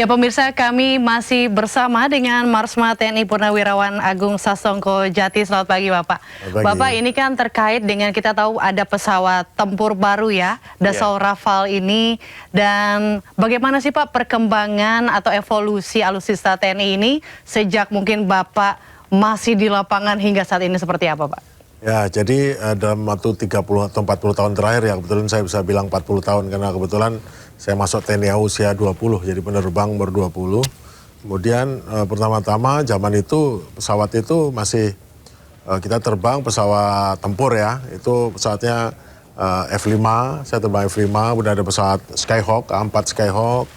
Ya pemirsa, kami masih bersama dengan Marsma TNI Purnawirawan Agung Sasongko Jati. Selamat pagi Bapak. Bapak, ini kan terkait dengan kita tahu ada pesawat tempur baru ya, Dassault Rafale ini. Dan bagaimana sih Pak perkembangan atau evolusi alutsista TNI ini sejak mungkin Bapak masih di lapangan hingga saat ini seperti apa Pak? Ya, jadi dalam waktu 30 atau 40 tahun terakhir ya, kebetulan saya bisa bilang 40 tahun karena kebetulan saya masuk TNI usia 20, jadi penerbang umur 20. Kemudian pertama-tama zaman itu pesawat itu masih kita terbang pesawat tempur ya, itu pesawatnya F5, saya terbang F5, kemudian ada pesawat Skyhawk, A4 Skyhawk,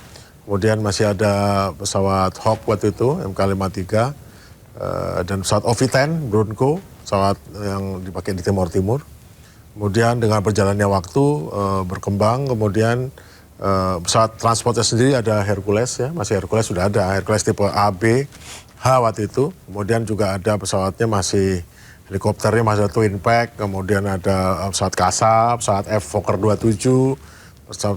kemudian masih ada pesawat Hawk waktu itu, MK53, dan pesawat OV-10, Bronco, pesawat yang dipakai di Timur Timur. Kemudian dengan berjalannya waktu berkembang, kemudian pesawat transportnya sendiri ada Hercules ya, masih Hercules sudah ada, Hercules tipe A, B, H waktu itu. Kemudian juga ada pesawatnya masih, helikopternya masih Twin Pack, kemudian ada pesawat Kasa, pesawat F Fokker 27,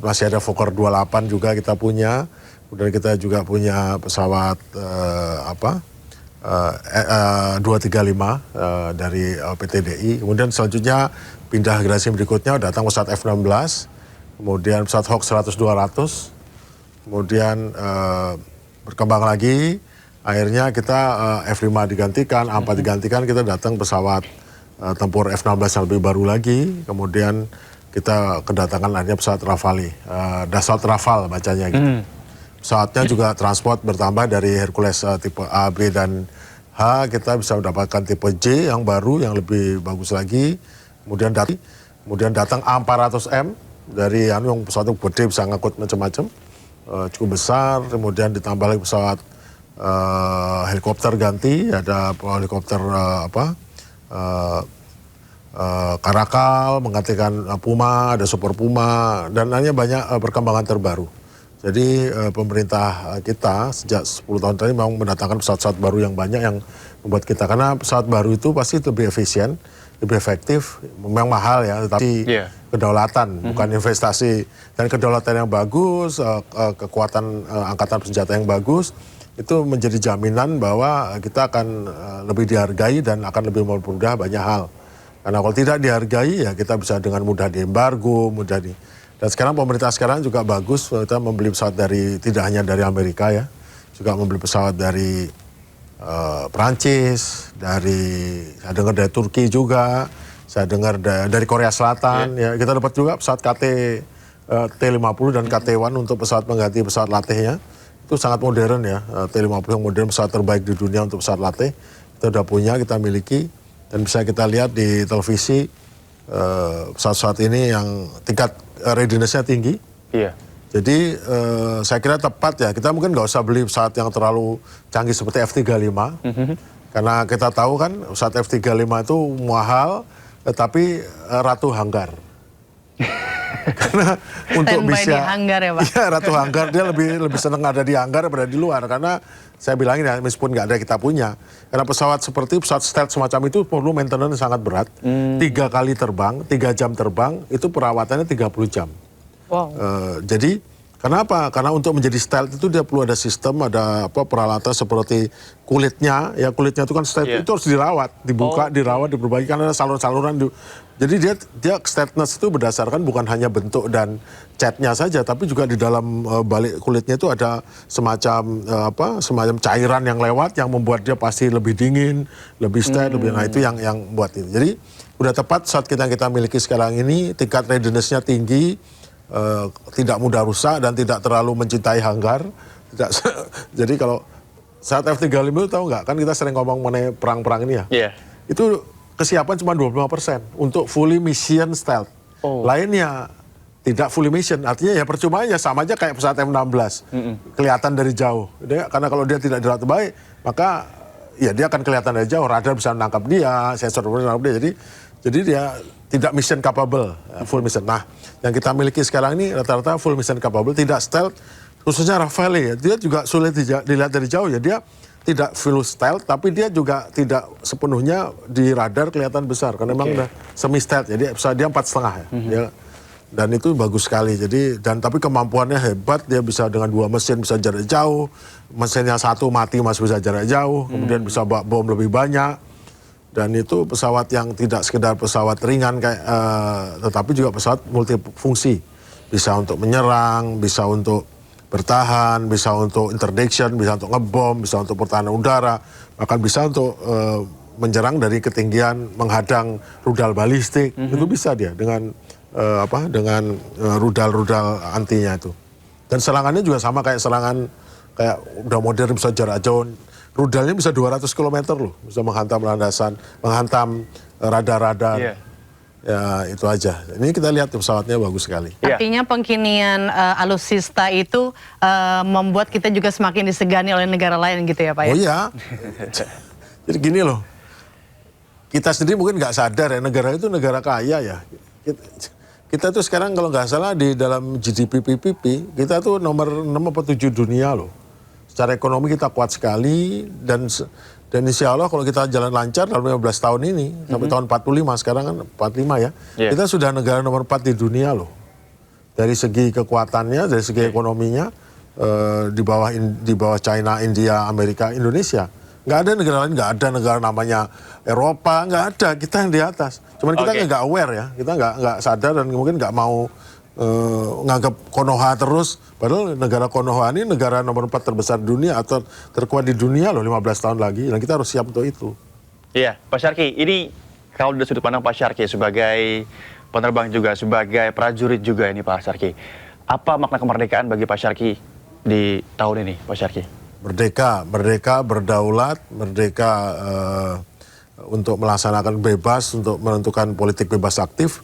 masih ada Fokker 28 juga kita punya. Kemudian kita juga punya pesawat 235 dari PT DI. Kemudian selanjutnya pindah generasi berikutnya datang pesawat F-16, kemudian pesawat Hawk 100-200, kemudian berkembang lagi, akhirnya kita F-5 digantikan, A-4 digantikan, kita datang pesawat tempur F-16 yang lebih baru lagi, kemudian kita kedatangan akhirnya pesawat Rafale, Dassault Rafale bacanya gitu. Pesawatnya juga transport bertambah dari Hercules tipe A, B, dan H, kita bisa mendapatkan tipe J yang baru, yang lebih bagus lagi. Kemudian datang A400M, dari yang pesawat itu gede, bisa ngangkut macam-macam, cukup besar. Kemudian ditambah lagi pesawat helikopter ganti, ada helikopter Karakal, menggantikan Puma, ada Super Puma, dan hanya banyak perkembangan terbaru. Jadi pemerintah kita sejak 10 tahun tadi memang mendatangkan pesawat-pesawat baru yang banyak yang membuat kita, karena pesawat baru itu pasti lebih efisien, lebih efektif, memang mahal ya, tetapi kedaulatan, bukan investasi. Dan kedaulatan yang bagus, kekuatan angkatan bersenjata yang bagus, itu menjadi jaminan bahwa kita akan lebih dihargai dan akan lebih mempermudah banyak hal. Karena kalau tidak dihargai ya kita bisa dengan mudah diembargo, mudah di... Dan sekarang pemerintah sekarang juga bagus, kita membeli pesawat dari, tidak hanya dari Amerika ya, juga membeli pesawat dari Perancis, saya dengar dari Turki juga, saya dengar dari Korea Selatan, ya kita dapat juga pesawat T-50 dan KT-1 untuk pesawat pengganti pesawat latihnya. Itu sangat modern ya, T-50 yang modern, pesawat terbaik di dunia untuk pesawat latih. Kita udah punya, kita miliki, dan bisa kita lihat di televisi pesawat-pesawat ini yang tingkat readiness-nya tinggi. Iya. Jadi saya kira tepat ya, kita mungkin nggak usah beli pesawat yang terlalu canggih seperti F-35. Karena kita tahu kan pesawat F-35 itu mahal, tetapi ratu hanggar. Karena untuk bisa di hanggar ya Pak? Iya, ratu hanggar, dia lebih senang ada di hanggar daripada di luar. Karena saya bilangin ya, meskipun nggak ada kita punya. Karena pesawat seperti pesawat stealth semacam itu perlu maintenance sangat berat. 3 kali terbang, 3 jam terbang, itu perawatannya 30 jam. Wow. Jadi kenapa? Karena untuk menjadi stealth itu dia perlu ada sistem, ada peralatan seperti kulitnya. Ya kulitnya itu kan stealth itu harus dirawat, dibuka, dirawat, diperbaiki, karena ada saluran-saluran. Jadi dia stealthness itu berdasarkan bukan hanya bentuk dan catnya saja, tapi juga di dalam balik kulitnya itu ada semacam cairan yang lewat yang membuat dia pasti lebih dingin, lebih stealth, lebih, nah itu yang buat itu. Jadi udah tepat saat kita miliki sekarang ini, tingkat readiness-nya tinggi. Tidak mudah rusak dan tidak terlalu mencintai hanggar. Jadi kalau saat F-35 itu tahu nggak, kan kita sering ngomong mengenai perang-perang ini ya. Itu kesiapan cuma 25% untuk fully mission stealth. Lainnya tidak fully mission, artinya ya percuma aja, sama aja kayak pesawat M16. Kelihatan dari jauh. Karena kalau dia tidak dirawat baik, maka ya dia akan kelihatan dari jauh, radar bisa menangkap dia, sensor bisa menangkap dia. Jadi dia tidak mission capable, full mission. Nah, yang kita miliki sekarang ini rata-rata full mission capable, tidak stealth, khususnya Rafale ya. Dia juga sulit dilihat dari jauh ya. Dia tidak full stealth, tapi dia juga tidak sepenuhnya di radar kelihatan besar. Karena memang udah semi stealth, jadi dia 4,5 ya. Dan itu bagus sekali. Jadi tapi kemampuannya hebat, dia bisa dengan 2 mesin bisa jarak jauh. Mesinnya 1 mati masih bisa jarak jauh, kemudian bisa bawa bom lebih banyak. Dan itu pesawat yang tidak sekedar pesawat ringan tetapi juga pesawat multifungsi. Bisa untuk menyerang, bisa untuk bertahan, bisa untuk interdiction, bisa untuk ngebom, bisa untuk pertahanan udara, bahkan bisa untuk menyerang dari ketinggian, menghadang rudal balistik. Itu bisa dia dengan rudal-rudal antinya itu. Dan serangannya juga sama kayak serangan kayak udah modern, bisa jarak jauh. Rudalnya bisa 200 km loh, bisa menghantam landasan, menghantam radar-radar. Yeah. Ya itu aja. Ini kita lihat pesawatnya bagus sekali. Artinya pengkinian alutsista itu membuat kita juga semakin disegani oleh negara lain gitu ya Pak ya? Oh iya. Jadi gini loh, kita sendiri mungkin nggak sadar ya, negara itu negara kaya ya. Kita tuh sekarang kalau nggak salah di dalam GDP PPP, kita tuh nomor 6 atau 7 dunia loh. Secara ekonomi kita kuat sekali dan insya Allah kalau kita jalan lancar dalam 15 tahun ini, sampai tahun 45, sekarang kan 45 ya, kita sudah negara nomor 4 di dunia loh. Dari segi kekuatannya, dari segi ekonominya, di bawah China, India, Amerika, Indonesia. Nggak ada negara lain, nggak ada negara namanya Eropa, nggak ada, kita yang di atas. Cuman kita nggak aware ya, kita nggak sadar dan mungkin nggak mau nganggap Konoha terus. Padahal negara Konoha ini negara nomor 4 terbesar dunia atau terkuat di dunia loh 15 tahun lagi. Dan kita harus siap untuk itu. Iya, Pak Syarki, ini kalau dari sudut pandang Pak Syarki sebagai penerbang juga, sebagai prajurit juga ini Pak Syarki. Apa makna kemerdekaan bagi Pak Syarki di tahun ini Pak Syarki? Merdeka berdaulat, merdeka untuk melaksanakan bebas, untuk menentukan politik bebas aktif,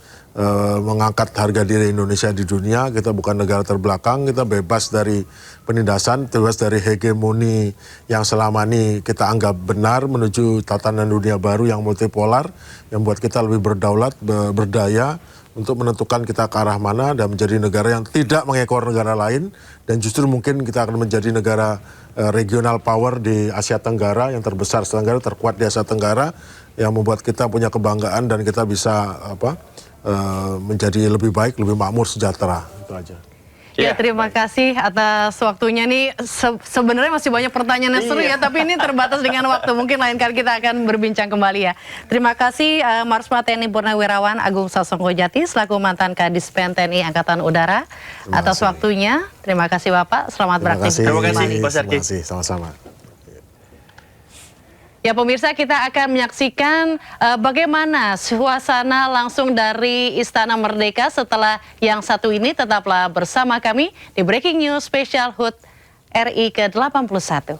mengangkat harga diri Indonesia di dunia. Kita bukan negara terbelakang, kita bebas dari penindasan, bebas dari hegemoni yang selama ini kita anggap benar, menuju tatanan dunia baru yang multipolar, yang buat kita lebih berdaulat, berdaya, untuk menentukan kita ke arah mana dan menjadi negara yang tidak mengekor negara lain, dan justru mungkin kita akan menjadi negara regional power di Asia Tenggara, yang terbesar Asia Tenggara, terkuat di Asia Tenggara, yang membuat kita punya kebanggaan dan kita bisa menjadi lebih baik, lebih makmur, sejahtera. Itu aja. Ya, terima kasih atas waktunya nih. Sebenarnya masih banyak pertanyaan yang seru ya, tapi ini terbatas dengan waktu. Mungkin lain kali kita akan berbincang kembali ya. Terima kasih Marsma TNI Purnawirawan Agung Sasongko Jati selaku mantan Kadis Pen TNI Angkatan Udara atas waktunya. Terima kasih Bapak, selamat beraktivitas. Terima kasih Pak Syarki. Terima kasih, sama-sama. Ya pemirsa, kita akan menyaksikan bagaimana suasana langsung dari Istana Merdeka setelah yang satu ini. Tetaplah bersama kami di Breaking News Special HUT RI ke-81.